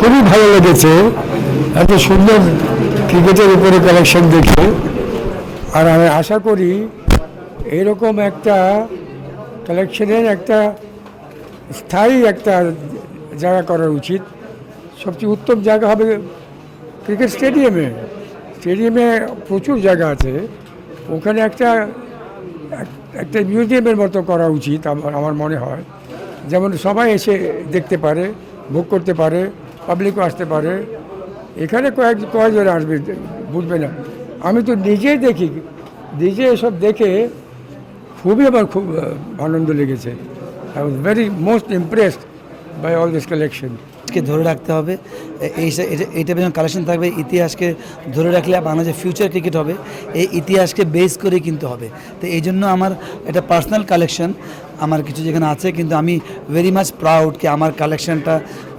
খুবই ভালো লেগেছে এত সুন্দর ক্রিকেটের উপরে কালেকশন দেখে। আর আমি আশা করি এরকম একটা কালেকশনের একটা স্থায়ী একটা জায়গা করা উচিত। সবচেয়ে উত্তম জায়গা হবে ক্রিকেট স্টেডিয়ামে। স্টেডিয়ামে প্রচুর জায়গা আছে, ওখানে একটা একটা মিউজিয়ামের মতো করা উচিত আমার মনে হয়। যেমন সবাই এসে দেখতে পারে, ভোগ করতে পারে, পাবলিকও আসতে পারে। এখানে কয়েকজন আসবে বুঝবে না। আমি তো নিজেই দেখি, নিজে এসব দেখে আমার খুব আনন্দ লেগেছে। I was very most impressed by all this collection. ধরে রাখতে হবে, এইটা যখন কালেকশন থাকবে, ইতিহাসকে ধরে রাখলে বাংলাদেশের ফিউচার ক্রিকেট হবে। এই ইতিহাসকে বেস করে কিনতে হবে। তো এই জন্য আমার একটা পার্সোনাল কালেকশন আমার কিছু যেখানে আছে, কিন্তু আমি ভেরি মাচ প্রাউড কি আমার কালেকশনটা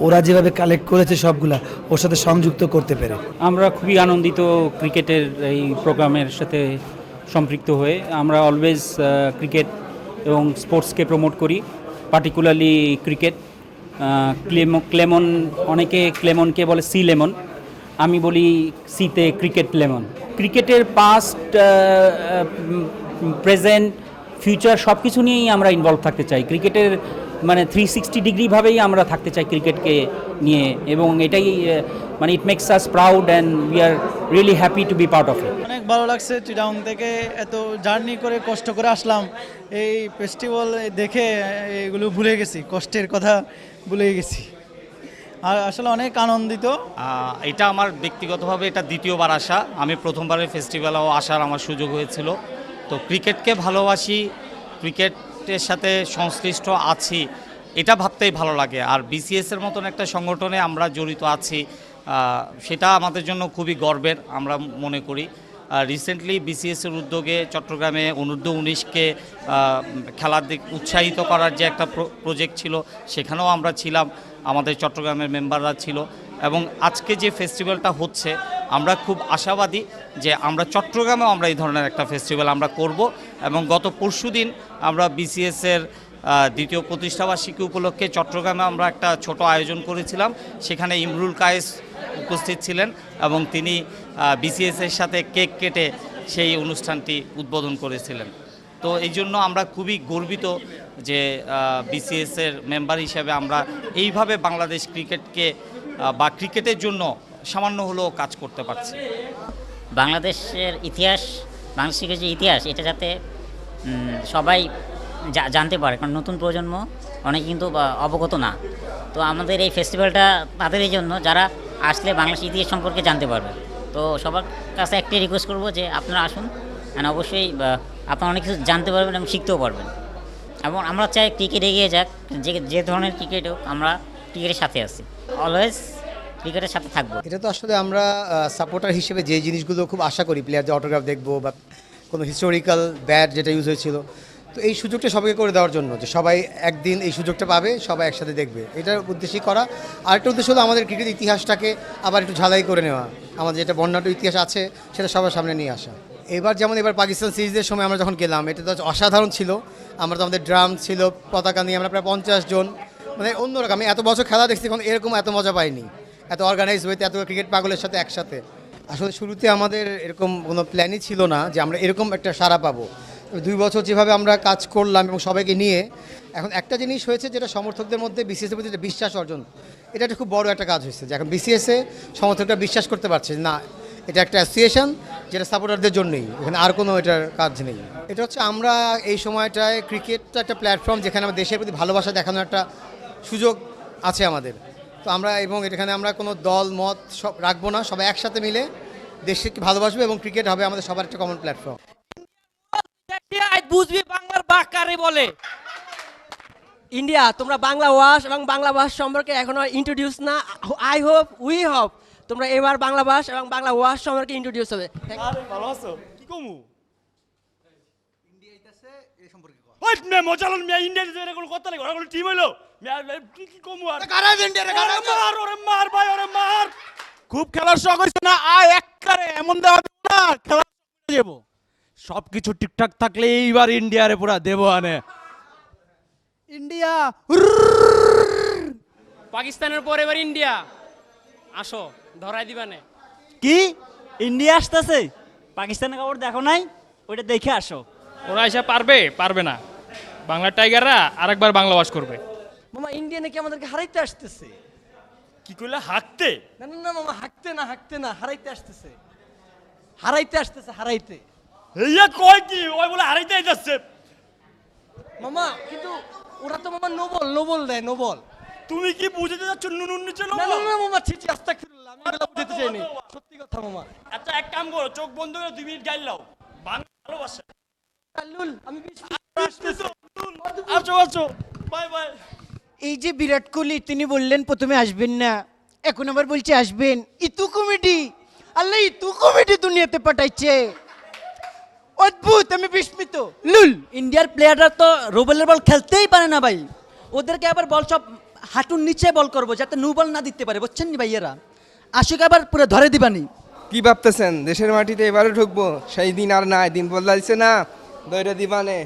ওরা যেভাবে কালেক্ট করেছে সবগুলা ওর সাথে সংযুক্ত করতে পেরে। আমরা খুবই আনন্দিত ক্রিকেটের এই প্রোগ্রামের সাথে সম্পৃক্ত হয়ে। আমরা অলওয়েজ ক্রিকেট এবং স্পোর্টসকে প্রমোট করি, পার্টিকুলারলি ক্রিকেট। ক্লেমন, অনেকে ক্লেমনকে বলে সি লেমন, আমি বলি সিতে ক্রিকেট লেমন। ক্রিকেটের পাস্ট, প্রেজেন্ট, ফিউচার সব কিছু নিয়েই আমরা ইনভলভ থাকতে চাই। ক্রিকেটের মানে 360 ডিগ্রিভাবেই আমরা থাকতে চাই ক্রিকেটকে নিয়ে, এবং এটাই মানে it makes us proud and we are really happy to be part of it. অনেক ভালো লাগছে, চিটাগং থেকে এত জার্নি করে কষ্ট করে আসলাম, এই ফেস্টিভ্যাল দেখে এগুলো ভুলে গেছি, কষ্টের কথা ভুলে গেছি। আর আসলে অনেক আনন্দিত। এটা আমার ব্যক্তিগতভাবে এটা দ্বিতীয়বার আসা। আমি প্রথমবারের ফেস্টিভ্যালেও আসার আমার সুযোগ হয়েছিল। তো ক্রিকেটকে ভালোবাসি, ক্রিকেটের সাথে সংশ্লিষ্ট আছি, এটা ভাবতেই ভালো লাগে। আর বিসিএসের মতন একটা সংগঠনে আমরা জড়িত আছি, সেটা আমাদের জন্য খুবই গর্বের আমরা মনে করি। রিসেন্টলি বিসিএসের উদ্যোগে চট্টগ্রামে অনূর্ধ্ব 19কে খেলার দিক উৎসাহিত করার যে একটা প্রজেক্ট ছিল, সেখানেও আমরা ছিলাম, আমাদের চট্টগ্রামের মেম্বাররা ছিল। এবং আজকে যে ফেস্টিভ্যালটা হচ্ছে, আমরা খুব আশাবাদী যে আমরা চট্টগ্রামেও আমরা এই ধরনের একটা ফেস্টিভ্যাল আমরা করব। এবং গত পরশুদিন আমরা বিসিএসের দ্বিতীয় প্রতিষ্ঠাবার্ষিকী উপলক্ষে চট্টগ্রামে আমরা একটা ছোট আয়োজন করেছিলাম। সেখানে ইমরুল কায়েস উপস্থিত ছিলেন এবং তিনি বিসিএসের সাথে কেক কেটে সেই অনুষ্ঠানটি উদ্বোধন করেছিলেন। তো এই জন্য আমরা খুবই গর্বিত যে বিসিএসের মেম্বার হিসেবে আমরা এইভাবে বাংলাদেশ ক্রিকেটকে বা ক্রিকেটের জন্য সামান্য হলেও কাজ করতে পারছি। বাংলাদেশের ইতিহাস, বাংলাদেশ ক্রিকেটের যে ইতিহাস, এটা যাতে সবাই জানতে পারে, কারণ নতুন প্রজন্ম অনেকে কিন্তু অবগত না। তো আমাদের এই ফেস্টিভ্যালটা তাদেরই জন্য যারা আসলে বাংলাদেশ ইতিহাস সম্পর্কে জানতে পারবে। তো সবার কাছে একটাই রিকোয়েস্ট করবো যে আপনারা আসুন, মানে অবশ্যই আপনারা অনেক কিছু জানতে পারবেন এবং শিখতেও পারবেন। এবং আমরা চাই ক্রিকেট এগিয়ে যাক, যে ধরনের ক্রিকেট হোক, আমরা ক্রিকেটের সাথে আছি, অলওয়েজ ক্রিকেটের সাথে থাকবো। এটা তো আসলে আমরা সাপোর্টার হিসেবে যে জিনিসগুলো খুব আশা করি, প্লেয়ারদের অটোগ্রাফ দেখবো বা কোনো হিস্টোরিক্যাল ব্যাট যেটা ইউজ হয়েছিল, তো এই সুযোগটা সবাইকে করে দেওয়ার জন্য যে সবাই একদিন এই সুযোগটা পাবে, সবাই একসাথে দেখবে, এটার উদ্দেশ্যই করা। আরেকটা উদ্দেশ্য হলো আমাদের ক্রিকেট ইতিহাসটাকে আবার একটু ঝালাই করে নেওয়া, আমাদের যেটা বর্ণাঢ্য ইতিহাস আছে সেটা সবার সামনে নিয়ে আসা। এবার যেমন পাকিস্তান সিরিজের সময় আমরা যখন গেলাম, এটা তো অসাধারণ ছিল। আমরা তো আমাদের ড্রাম ছিল, পতাকা নিয়ে আমরা প্রায় 50 জন, মানে অন্যরকম। আমি এত বছর খেলা দেখছি, এখন এরকম এত মজা পাইনি, এত অর্গানাইজ হইতে, এত ক্রিকেট পাগলের সাথে একসাথে। আসলে শুরুতে আমাদের এরকম কোনো প্ল্যানই ছিল না যে আমরা এরকম একটা সাড়া পাবো। 2 বছর যেভাবে আমরা কাজ করলাম এবং সবাইকে নিয়ে, এখন একটা জিনিস হয়েছে যেটা সমর্থকদের মধ্যে বিসিএসের প্রতি একটা বিশ্বাস অর্জন, এটা একটা খুব বড় একটা কাজ হয়েছে যে এখন বিসিএসে সমর্থকরা বিশ্বাস করতে পারছে না এটা একটা অ্যাসোসিয়েশন যেটা সাপোর্টারদের জন্যই, এখানে আর কোনো এটার কাজ নেই। এটা হচ্ছে আমরা এই সময়টায় ক্রিকেটটা একটা প্ল্যাটফর্ম যেখানে আমরা দেশের প্রতি ভালোবাসা দেখানোর একটা সুযোগ আছে আমাদের। তো আমরা এবং এখানে আমরা কোনো দল মত সব রাখবো না, সবাই একসাথে মিলে দেশকে ভালোবাসবো এবং ক্রিকেট হবে আমাদের সবার একটা কমন প্ল্যাটফর্ম। বুঝবি বাংলার বাক কারে বলে। ইন্ডিয়া, তোমরা বাংলা ওয়াশ এবং বাংলা ভাষা সম্পর্কে এখনো ইন্ট্রোডিউস না। আই হোপ, উই হোপ তোমরা এবার বাংলা ভাষা এবং বাংলা ওয়াশ সম্পর্কে ইন্ট্রোডিউস হবে। ভালো আছো? কি কমু ইন্ডিয়া আইতাছে এই সম্পর্কে কও। ওই মে মজালন মে ইন্ডিয়া যে কোনো কথা নাই, ওরা টিম হইলো মে কি কমু আর কারা ইন্ডিয়া রে, কারা মার, ওরে মার ভাই, ওরে মার। খুব খেলার শখ হইছে না, আয় একবারে এমন দেওয়া না, খেলা দেব সবকিছু ঠিকঠাক থাকলে এইবার ইন্ডিয়ারে পুরা দেবো আনে। ইন্ডিয়া পাকিস্তানের পর এবার ইন্ডিয়া আসো ধরাই দিবানে কি ইন্ডিয়া আসতেছে পাকিস্তানের খবর দেখো নাই ওইটা দেখে আসো। ওরা এসে পারবে না। বাংলা টাইগাররা আরেকবার বাংলা ওয়াশ করবে। মামা ইন্ডিয়া নাকি আমাদেরকে হারাইতে আসতেছে। কি করলে হাঁকতে? না না না মামা হাঁকতে না হারাইতে আসতেছে হারাইতে। এইয়া কয় কি? ওই বলে হারাইতে যাচ্ছে। মামা কিন্তু ওরা তো মামা নোবল দেয় নোবল। তুমি কি বুঝতে যাচ্ছ নুন নিচে না না না মামা ছি আস্তাগফিরুল্লাহ আমি এগুলো বুঝতে চাইনি সত্যি কথা মামা। আচ্ছা এক কাম করো, চোখ বন্ধ করে 2 মিনিট গাইল লাও। বাংলা ভালোবাসা। লুল আমি আসো বাই বাই। এই যে বিরাট কোহলি তিনি বললেন প্রথমে আসবেন না, এখন আবার বলছে আসবেন। ইতু কমেডি, আল্লাহ ইতু কমেডি দুনিয়াতে পাঠাইছে, অদ্ভুত, আমি বিস্মিত। লুল ইন্ডিয়ার প্লেয়াররা তো রুবেলের বল খেলতেই পারে না ভাই, ওদেরকে আবার বল সব হাঁটুর নিচে বল করবো যাতে নো বল না দিতে পারে, বুঝছেন নি ভাইয়েরা? আশুকে আবার পুরো ধরে দিবানি। কি ভাবতেছেন দেশের মাটিতে এবারও ঢুকবো? সেই দিন আর নাই, দিন বদলাইছে না, দৈরে দিবানে।